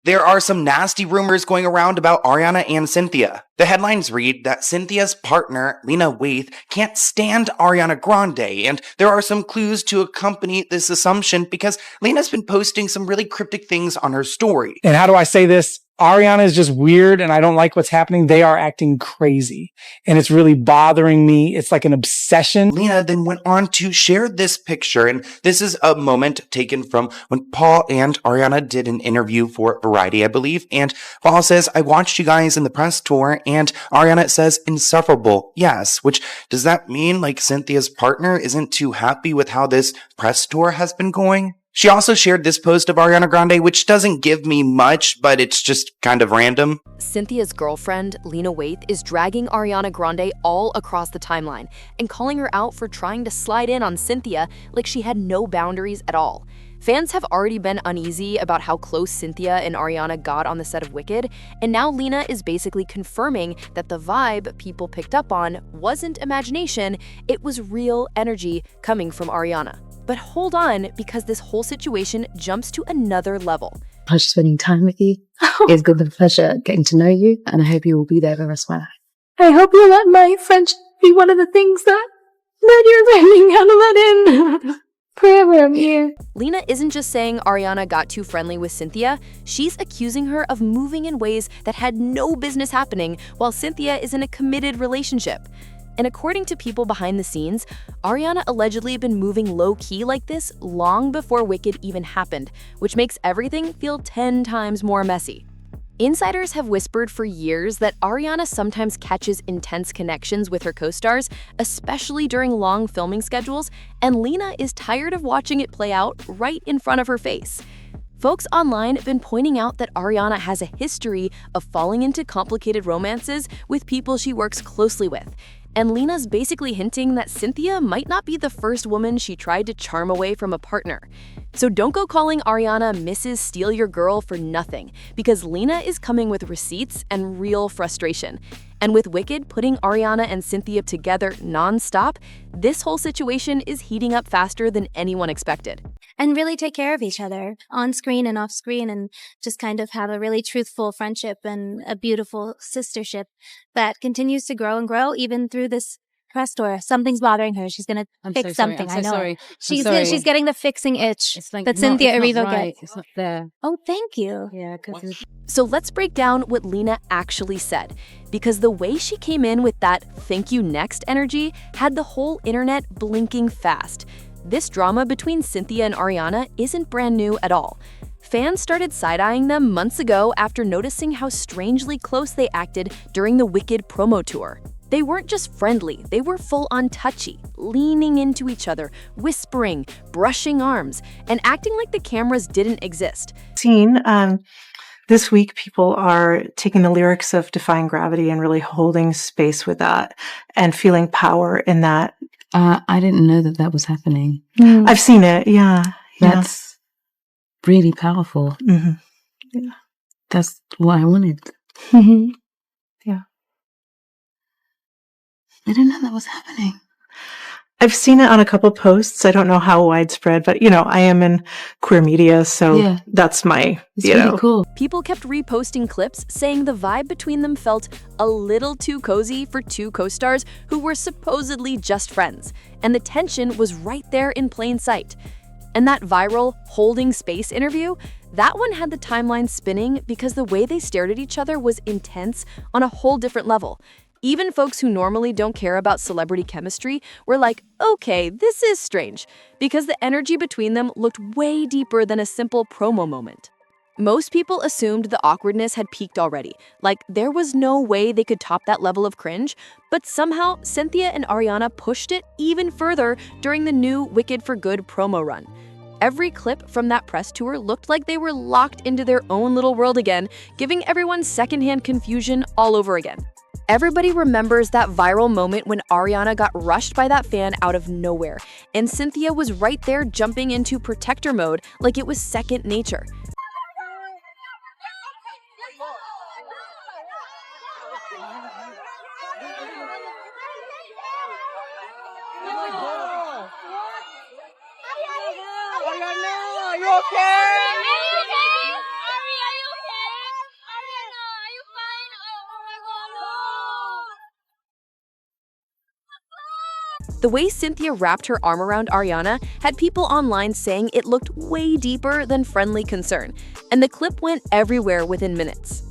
There are some nasty rumors going around about Ariana and Cynthia. The headlines read that Cynthia's partner, Lena Waithe, can't stand Ariana Grande, and there are some clues to accompany this assumption because Lena's been posting some really cryptic things on her story. And how do I say this? Ariana is just weird and I don't like what's happening. They are acting crazy and it's really bothering me. It's like an obsession. Lena then went on to share this picture, and this is a moment taken from when Paul and Ariana did an interview for Variety, I believe. And Paul says, "I watched you guys in the press tour," and Ariana says, "Insufferable, yes," which does that mean like Cynthia's partner isn't too happy with how this press tour has been going? She also shared this post of Ariana Grande, which doesn't give me much, but it's just kind of random. Cynthia's girlfriend, Lena Waithe, is dragging Ariana Grande all across the timeline and calling her out for trying to slide in on Cynthia like she had no boundaries at all. Fans have already been uneasy about how close Cynthia and Ariana got on the set of Wicked, and now Lena is basically confirming that the vibe people picked up on wasn't imagination, it was real energy coming from Ariana. But hold on, because this whole situation jumps to another level. Pleasure spending time with you. It's been a pleasure getting to know you, and I hope you will be there for the rest of my life. I hope you let my friendship be one of the things that you're learning how to let in. Forever I'm here. Lena isn't just saying Ariana got too friendly with Cynthia, she's accusing her of moving in ways that had no business happening while Cynthia is in a committed relationship. And according to people behind the scenes, Ariana allegedly had been moving low-key like this long before Wicked even happened, which makes everything feel 10 times more messy. Insiders have whispered for years that Ariana sometimes catches intense connections with her co-stars, especially during long filming schedules, and Lena is tired of watching it play out right in front of her face. Folks online have been pointing out that Ariana has a history of falling into complicated romances with people she works closely with. And Lena's basically hinting that Cynthia might not be the first woman she tried to charm away from a partner. So don't go calling Ariana Mrs. Steal Your Girl for nothing, because Lena is coming with receipts and real frustration. And with Wicked putting Ariana and Cynthia together non-stop, this whole situation is heating up faster than anyone expected. And really take care of each other on screen and off screen, and just kind of have a really truthful friendship and a beautiful sistership that continues to grow and grow even through this press tour. Something's bothering her. She's going to fix something. I know. Sorry. She's getting the fixing itch Like, that Cynthia Erivo right. gets. It's not there. Oh, thank you. Yeah, because So let's break down what Lena actually said, because the way she came in with that "thank you next" energy had the whole internet blinking fast. This drama between Cynthia and Ariana isn't brand new at all. Fans started side-eyeing them months ago after noticing how strangely close they acted during the Wicked promo tour. They weren't just friendly, they were full-on touchy, leaning into each other, whispering, brushing arms, and acting like the cameras didn't exist. This week, people are taking the lyrics of Defying Gravity and really holding space with that and feeling power in that. I didn't know that was happening. I've seen it, yeah. That's really powerful. Mm-hmm. Yeah. That's what I wanted. Mm-hmm. Yeah. I didn't know that was happening. I've seen it on a couple posts. I don't know how widespread, but, I am in queer media, so that's my, It's really cool. People kept reposting clips saying the vibe between them felt a little too cozy for two co-stars who were supposedly just friends, and the tension was right there in plain sight. And that viral holding space interview, that one had the timeline spinning because the way they stared at each other was intense on a whole different level. Even folks who normally don't care about celebrity chemistry were like, okay, this is strange, because the energy between them looked way deeper than a simple promo moment. Most people assumed the awkwardness had peaked already, like there was no way they could top that level of cringe, but somehow Cynthia and Ariana pushed it even further during the new Wicked for Good promo run. Every clip from that press tour looked like they were locked into their own little world again, giving everyone secondhand confusion all over again. Everybody remembers that viral moment when Ariana got rushed by that fan out of nowhere, and Cynthia was right there jumping into protector mode like it was second nature. Ariana, are you okay? The way Cynthia wrapped her arm around Ariana had people online saying it looked way deeper than friendly concern, and the clip went everywhere within minutes.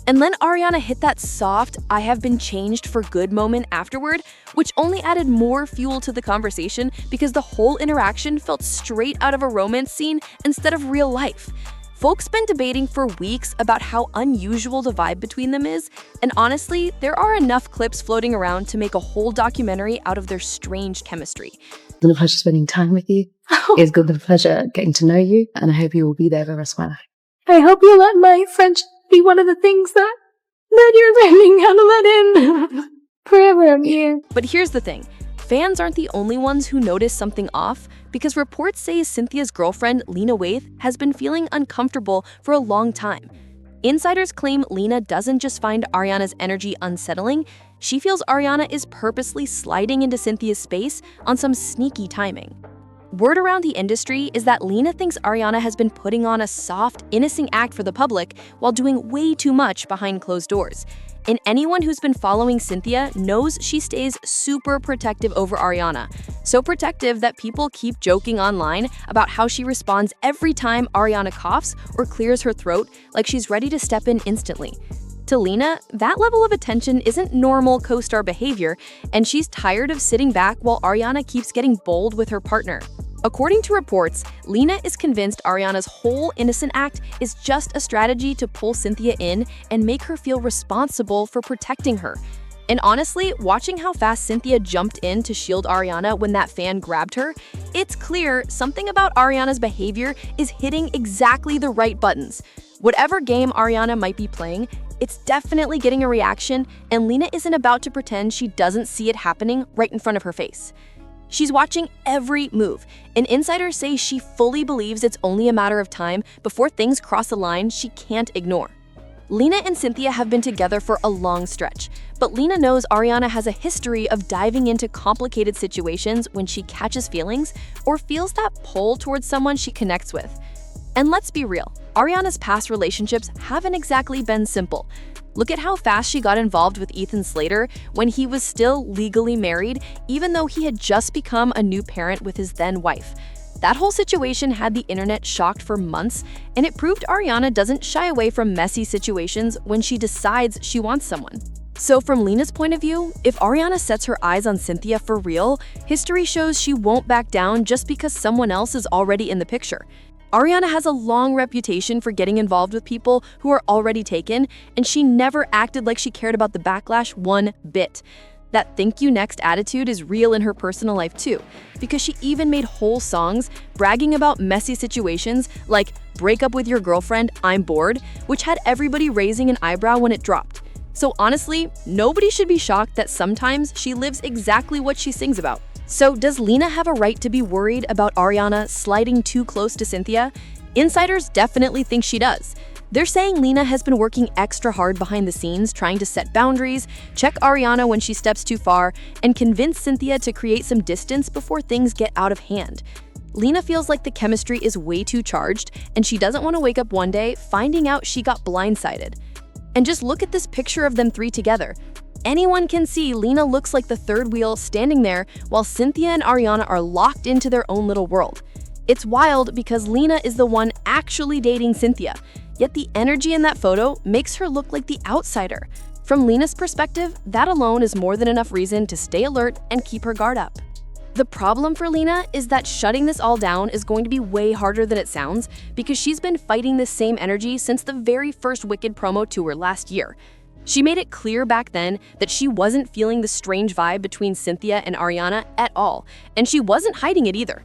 And then Ariana hit that soft, "I have been changed for good" moment afterward, which only added more fuel to the conversation because the whole interaction felt straight out of a romance scene instead of real life. Folks been debating for weeks about how unusual the vibe between them is, and honestly, there are enough clips floating around to make a whole documentary out of their strange chemistry. It's been a pleasure spending time with you. It's been a pleasure getting to know you, and I hope you will be there for the rest of my life. I hope you'll let my friendship be one of the things that you're learning how to let in forever and year. But here's the thing. Fans aren't the only ones who notice something off, because reports say Cynthia's girlfriend, Lena Waithe, has been feeling uncomfortable for a long time. Insiders claim Lena doesn't just find Ariana's energy unsettling, she feels Ariana is purposely sliding into Cynthia's space on some sneaky timing. Word around the industry is that Lena thinks Ariana has been putting on a soft, innocent act for the public while doing way too much behind closed doors. And anyone who's been following Cynthia knows she stays super protective over Ariana. So protective that people keep joking online about how she responds every time Ariana coughs or clears her throat like she's ready to step in instantly. To Lena, that level of attention isn't normal co-star behavior, and she's tired of sitting back while Ariana keeps getting bold with her partner. According to reports, Lena is convinced Ariana's whole innocent act is just a strategy to pull Cynthia in and make her feel responsible for protecting her. And honestly, watching how fast Cynthia jumped in to shield Ariana when that fan grabbed her, it's clear something about Ariana's behavior is hitting exactly the right buttons. Whatever game Ariana might be playing, it's definitely getting a reaction, and Lena isn't about to pretend she doesn't see it happening right in front of her face. She's watching every move, and insiders say she fully believes it's only a matter of time before things cross a line she can't ignore. Lena and Cynthia have been together for a long stretch, but Lena knows Ariana has a history of diving into complicated situations when she catches feelings or feels that pull towards someone she connects with. And let's be real, Ariana's past relationships haven't exactly been simple. Look at how fast she got involved with Ethan Slater when he was still legally married, even though he had just become a new parent with his then wife. That whole situation had the internet shocked for months, and it proved Ariana doesn't shy away from messy situations when she decides she wants someone. So from Lena's point of view, if Ariana sets her eyes on Cynthia for real, history shows she won't back down just because someone else is already in the picture. Ariana has a long reputation for getting involved with people who are already taken, and she never acted like she cared about the backlash one bit. That thank you next attitude is real in her personal life too, because she even made whole songs bragging about messy situations like "Break up with your girlfriend, I'm bored," which had everybody raising an eyebrow when it dropped. So honestly, nobody should be shocked that sometimes she lives exactly what she sings about. So does Lena have a right to be worried about Ariana sliding too close to Cynthia? Insiders definitely think she does. They're saying Lena has been working extra hard behind the scenes trying to set boundaries, check Ariana when she steps too far, and convince Cynthia to create some distance before things get out of hand. Lena feels like the chemistry is way too charged, and she doesn't want to wake up one day finding out she got blindsided. And just look at this picture of them three together. Anyone can see Lena looks like the third wheel standing there while Cynthia and Ariana are locked into their own little world. It's wild because Lena is the one actually dating Cynthia, yet the energy in that photo makes her look like the outsider. From Lena's perspective, that alone is more than enough reason to stay alert and keep her guard up. The problem for Lena is that shutting this all down is going to be way harder than it sounds because she's been fighting this same energy since the very first Wicked promo tour last year. She made it clear back then that she wasn't feeling the strange vibe between Cynthia and Ariana at all, and she wasn't hiding it either.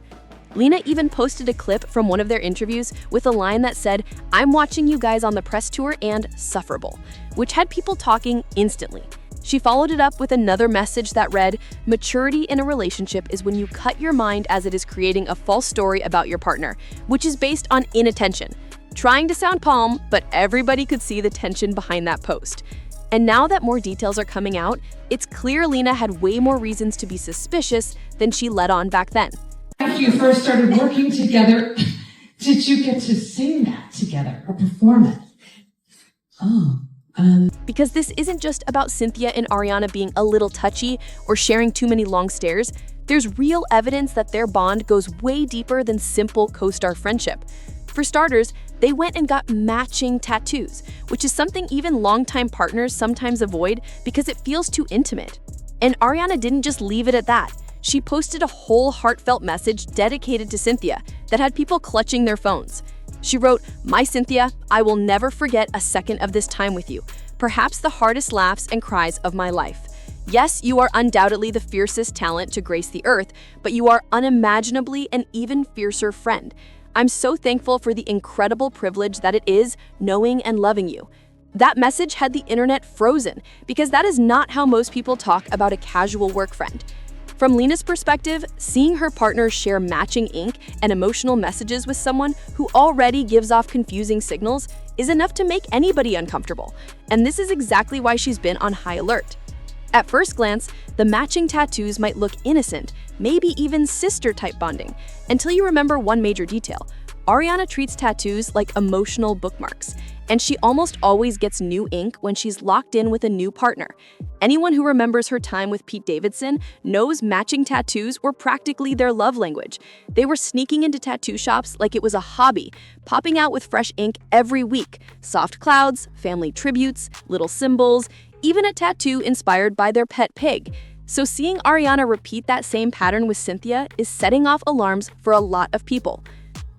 Lena even posted a clip from one of their interviews with a line that said, "I'm watching you guys on the press tour," and "sufferable," which had people talking instantly. She followed it up with another message that read, "Maturity in a relationship is when you cut your mind as it is creating a false story about your partner, which is based on inattention." Trying to sound calm, but everybody could see the tension behind that post. And now that more details are coming out, it's clear Lena had way more reasons to be suspicious than she let on back then. After you first started working together, did you get to sing that together or perform it? Because this isn't just about Cynthia and Ariana being a little touchy or sharing too many long stares. There's real evidence that their bond goes way deeper than simple co-star friendship. For starters, they went and got matching tattoos, which is something even longtime partners sometimes avoid because it feels too intimate. And Ariana didn't just leave it at that. She posted a whole heartfelt message dedicated to Cynthia that had people clutching their phones. She wrote, "My Cynthia, I will never forget a second of this time with you. Perhaps the hardest laughs and cries of my life. Yes, you are undoubtedly the fiercest talent to grace the earth, but you are unimaginably an even fiercer friend. I'm so thankful for the incredible privilege that it is knowing and loving you." That message had the internet frozen because that is not how most people talk about a casual work friend. From Lena's perspective, seeing her partner share matching ink and emotional messages with someone who already gives off confusing signals is enough to make anybody uncomfortable. And this is exactly why she's been on high alert. At first glance, the matching tattoos might look innocent, maybe even sister-type bonding, until you remember one major detail. Ariana treats tattoos like emotional bookmarks, and she almost always gets new ink when she's locked in with a new partner. Anyone who remembers her time with Pete Davidson knows matching tattoos were practically their love language. They were sneaking into tattoo shops like it was a hobby, popping out with fresh ink every week. Soft clouds, family tributes, little symbols, even a tattoo inspired by their pet pig. So seeing Ariana repeat that same pattern with Cynthia is setting off alarms for a lot of people.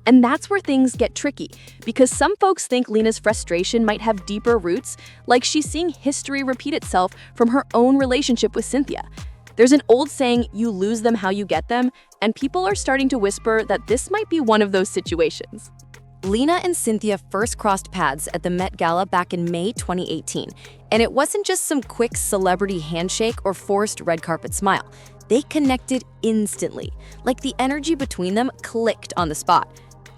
And that's where things get tricky, because some folks think Lena's frustration might have deeper roots, like she's seeing history repeat itself from her own relationship with Cynthia. There's an old saying, "You lose them how you get them," and people are starting to whisper that this might be one of those situations. Lena and Cynthia first crossed paths at the Met Gala back in May 2018, and it wasn't just some quick celebrity handshake or forced red carpet smile. They connected instantly, like the energy between them clicked on the spot.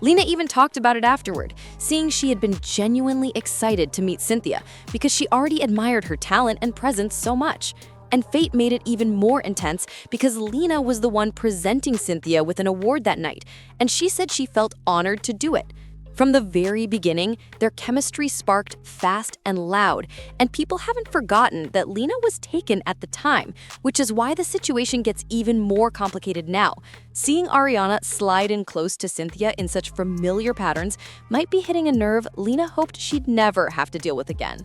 Lena even talked about it afterward, saying she had been genuinely excited to meet Cynthia because she already admired her talent and presence so much. And fate made it even more intense because Lena was the one presenting Cynthia with an award that night, and she said she felt honored to do it. From the very beginning, their chemistry sparked fast and loud, and people haven't forgotten that Lena was taken at the time, which is why the situation gets even more complicated now. Seeing Ariana slide in close to Cynthia in such familiar patterns might be hitting a nerve Lena hoped she'd never have to deal with again.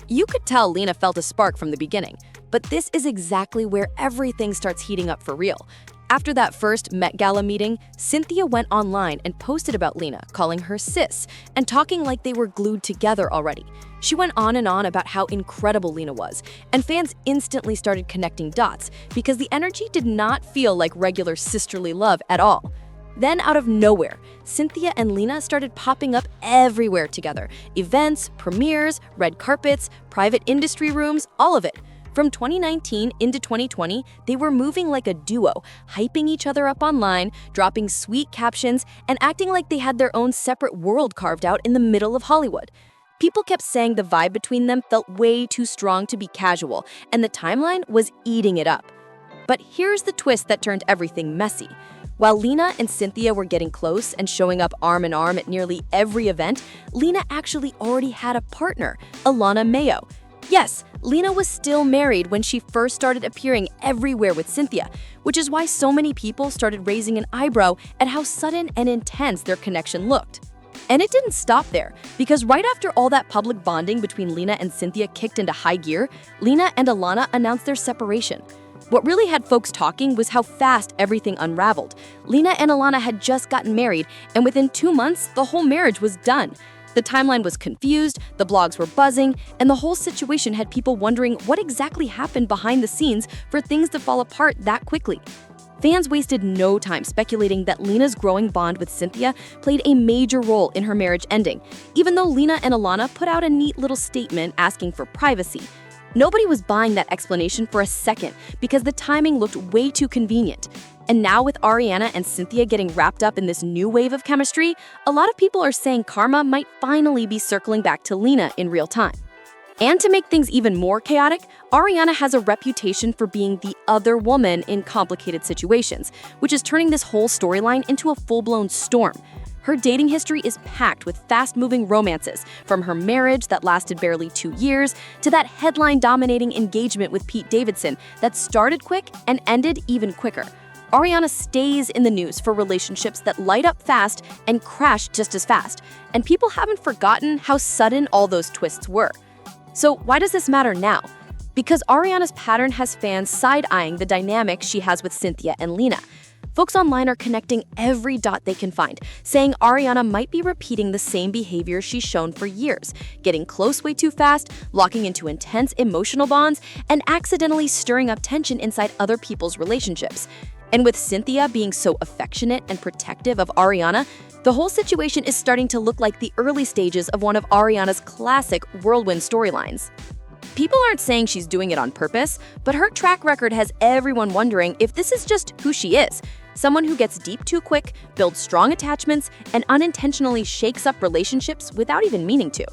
You could tell Lena felt a spark from the beginning, but this is exactly where everything starts heating up for real. After that first Met Gala meeting, Cynthia went online and posted about Lena, calling her sis, and talking like they were glued together already. She went on and on about how incredible Lena was, and fans instantly started connecting dots because the energy did not feel like regular sisterly love at all. Then out of nowhere, Cynthia and Lena started popping up everywhere together. Events, premieres, red carpets, private industry rooms, all of it. From 2019 into 2020, they were moving like a duo, hyping each other up online, dropping sweet captions, and acting like they had their own separate world carved out in the middle of Hollywood. People kept saying the vibe between them felt way too strong to be casual, and the timeline was eating it up. But here's the twist that turned everything messy. While Lena and Cynthia were getting close and showing up arm in arm at nearly every event, Lena actually already had a partner, Alana Mayo. Yes, Lena was still married when she first started appearing everywhere with Cynthia, which is why so many people started raising an eyebrow at how sudden and intense their connection looked. And it didn't stop there, because right after all that public bonding between Lena and Cynthia kicked into high gear, Lena and Alana announced their separation. What really had folks talking was how fast everything unraveled. Lena and Alana had just gotten married, and within 2 months, the whole marriage was done. The timeline was confused, the blogs were buzzing, and the whole situation had people wondering what exactly happened behind the scenes for things to fall apart that quickly. Fans wasted no time speculating that Lena's growing bond with Cynthia played a major role in her marriage ending, even though Lena and Alana put out a neat little statement asking for privacy. Nobody was buying that explanation for a second because the timing looked way too convenient. And now with Ariana and Cynthia getting wrapped up in this new wave of chemistry, a lot of people are saying karma might finally be circling back to Lena in real time. And to make things even more chaotic, Ariana has a reputation for being the other woman in complicated situations, which is turning this whole storyline into a full-blown storm. Her dating history is packed with fast-moving romances, from her marriage that lasted barely 2 years to that headline-dominating engagement with Pete Davidson that started quick and ended even quicker. Ariana stays in the news for relationships that light up fast and crash just as fast, and people haven't forgotten how sudden all those twists were. So why does this matter now? Because Ariana's pattern has fans side-eyeing the dynamic she has with Cynthia and Lena. Folks online are connecting every dot they can find, saying Ariana might be repeating the same behavior she's shown for years, getting close way too fast, locking into intense emotional bonds, and accidentally stirring up tension inside other people's relationships. And with Cynthia being so affectionate and protective of Ariana, the whole situation is starting to look like the early stages of one of Ariana's classic whirlwind storylines. People aren't saying she's doing it on purpose, but her track record has everyone wondering if this is just who she is. Someone who gets deep too quick, builds strong attachments, and unintentionally shakes up relationships without even meaning to.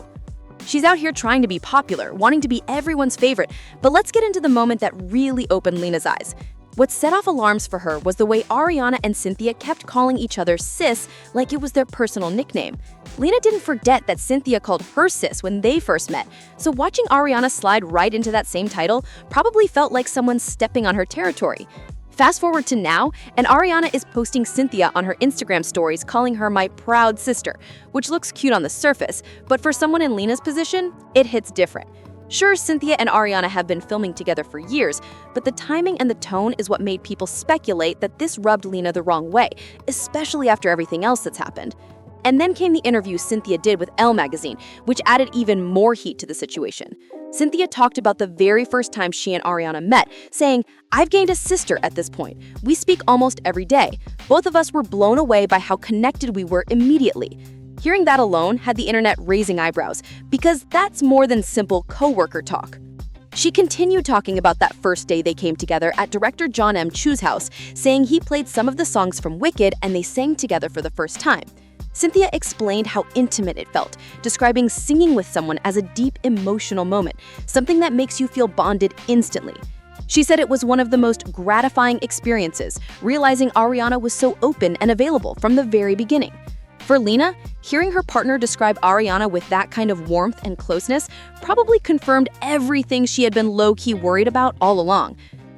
She's out here trying to be popular, wanting to be everyone's favorite, but let's get into the moment that really opened Lena's eyes. What set off alarms for her was the way Ariana and Cynthia kept calling each other sis like it was their personal nickname. Lena didn't forget that Cynthia called her sis when they first met, so watching Ariana slide right into that same title probably felt like someone stepping on her territory. Fast forward to now, and Ariana is posting Cynthia on her Instagram stories calling her my proud sister, which looks cute on the surface, but for someone in Lena's position, it hits different. Sure, Cynthia and Ariana have been filming together for years, but the timing and the tone is what made people speculate that this rubbed Lena the wrong way, especially after everything else that's happened. And then came the interview Cynthia did with Elle magazine, which added even more heat to the situation. Cynthia talked about the very first time she and Ariana met, saying, "I've gained a sister at this point. We speak almost every day. Both of us were blown away by how connected we were immediately." Hearing that alone had the internet raising eyebrows, because that's more than simple co-worker talk. She continued talking about that first day they came together at director John M. Chu's house, saying he played some of the songs from Wicked and they sang together for the first time. Cynthia explained how intimate it felt, describing singing with someone as a deep emotional moment, something that makes you feel bonded instantly. She said it was one of the most gratifying experiences, realizing Ariana was so open and available from the very beginning. For Lena, hearing her partner describe Ariana with that kind of warmth and closeness probably confirmed everything she had been low-key worried about all along.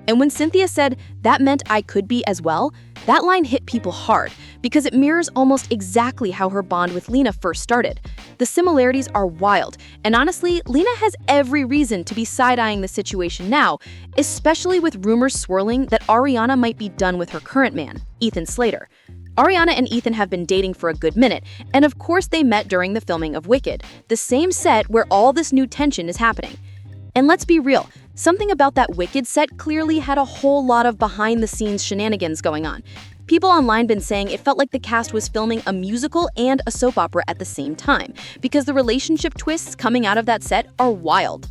And when Cynthia said, "That meant I could be as well," that line hit people hard because it mirrors almost exactly how her bond with Lena first started. The similarities are wild, and honestly, Lena has every reason to be side-eyeing the situation now, especially with rumors swirling that Ariana might be done with her current man, Ethan Slater. Ariana and Ethan have been dating for a good minute, and of course they met during the filming of Wicked, the same set where all this new tension is happening. And let's be real, something about that Wicked set clearly had a whole lot of behind-the-scenes shenanigans going on. People online been saying it felt like the cast was filming a musical and a soap opera at the same time, because the relationship twists coming out of that set are wild.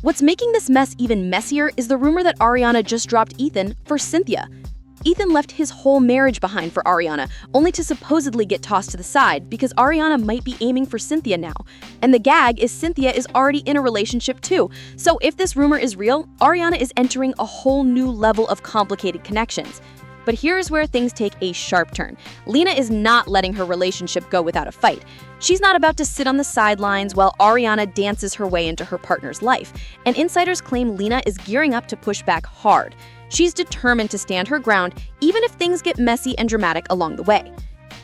What's making this mess even messier is the rumor that Ariana just dropped Ethan for Cynthia. Ethan left his whole marriage behind for Ariana, only to supposedly get tossed to the side because Ariana might be aiming for Cynthia now. And the gag is Cynthia is already in a relationship too. So if this rumor is real, Ariana is entering a whole new level of complicated connections. But here's where things take a sharp turn. Lena is not letting her relationship go without a fight. She's not about to sit on the sidelines while Ariana dances her way into her partner's life. And insiders claim Lena is gearing up to push back hard. She's determined to stand her ground, even if things get messy and dramatic along the way.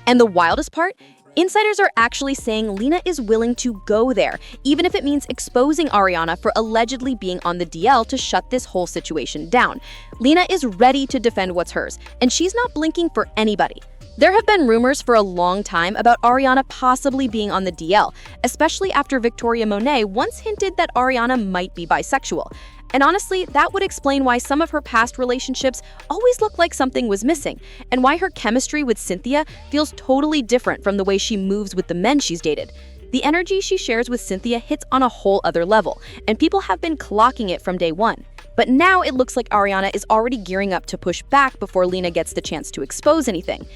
And the wildest part? Insiders are actually saying Lena is willing to go there, even if it means exposing Ariana for allegedly being on the DL to shut this whole situation down. Lena is ready to defend what's hers, and she's not blinking for anybody. There have been rumors for a long time about Ariana possibly being on the DL, especially after Victoria Monet once hinted that Ariana might be bisexual. And honestly, that would explain why some of her past relationships always look like something was missing, and why her chemistry with Cynthia feels totally different from the way she moves with the men she's dated. The energy she shares with Cynthia hits on a whole other level, and people have been clocking it from day one. But now it looks like Ariana is already gearing up to push back before Lena gets the chance to expose anything.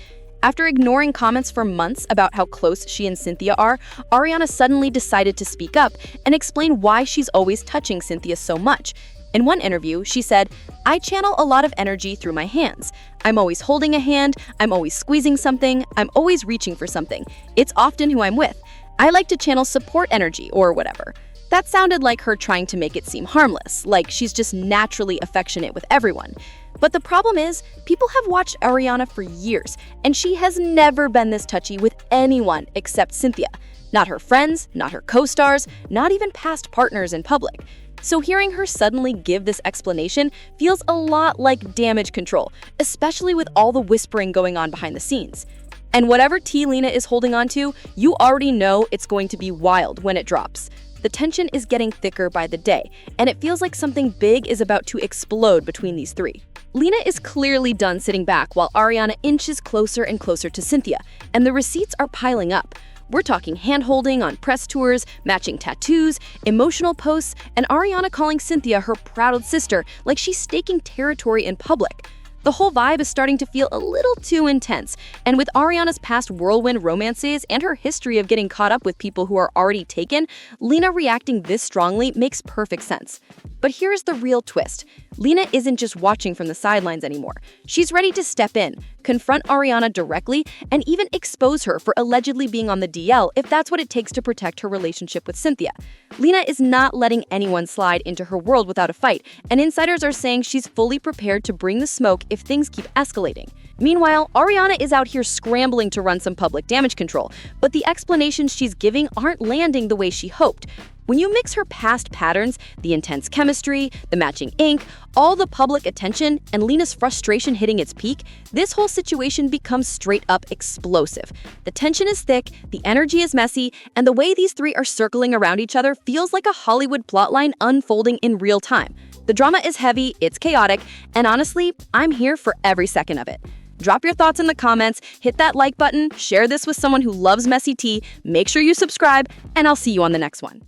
After ignoring comments for months about how close she and Cynthia are, Ariana suddenly decided to speak up and explain why she's always touching Cynthia so much. In one interview, she said, "I channel a lot of energy through my hands. I'm always holding a hand, I'm always squeezing something, I'm always reaching for something. It's often who I'm with. I like to channel support energy or whatever." That sounded like her trying to make it seem harmless, like she's just naturally affectionate with everyone. But the problem is, people have watched Ariana for years, and she has never been this touchy with anyone except Cynthia. Not her friends, not her co-stars, not even past partners in public. So hearing her suddenly give this explanation feels a lot like damage control, especially with all the whispering going on behind the scenes. And whatever tea Lena is holding on to, you already know it's going to be wild when it drops. The tension is getting thicker by the day, and it feels like something big is about to explode between these three. Lena is clearly done sitting back while Ariana inches closer and closer to Cynthia, and the receipts are piling up. We're talking hand-holding on press tours, matching tattoos, emotional posts, and Ariana calling Cynthia her proud sister like she's staking territory in public. The whole vibe is starting to feel a little too intense, and with Ariana's past whirlwind romances and her history of getting caught up with people who are already taken, Lena reacting this strongly makes perfect sense. But here's the real twist. Lena isn't just watching from the sidelines anymore. She's ready to step in, confront Ariana directly, and even expose her for allegedly being on the DL if that's what it takes to protect her relationship with Cynthia. Lena is not letting anyone slide into her world without a fight, and insiders are saying she's fully prepared to bring the smoke if things keep escalating. Meanwhile, Ariana is out here scrambling to run some public damage control, but the explanations she's giving aren't landing the way she hoped. When you mix her past patterns, the intense chemistry, the matching ink, all the public attention, and Lena's frustration hitting its peak, this whole situation becomes straight up explosive. The tension is thick, the energy is messy, and the way these three are circling around each other feels like a Hollywood plotline unfolding in real time. The drama is heavy, it's chaotic, and honestly, I'm here for every second of it. Drop your thoughts in the comments, hit that like button, share this with someone who loves messy tea, make sure you subscribe, and I'll see you on the next one.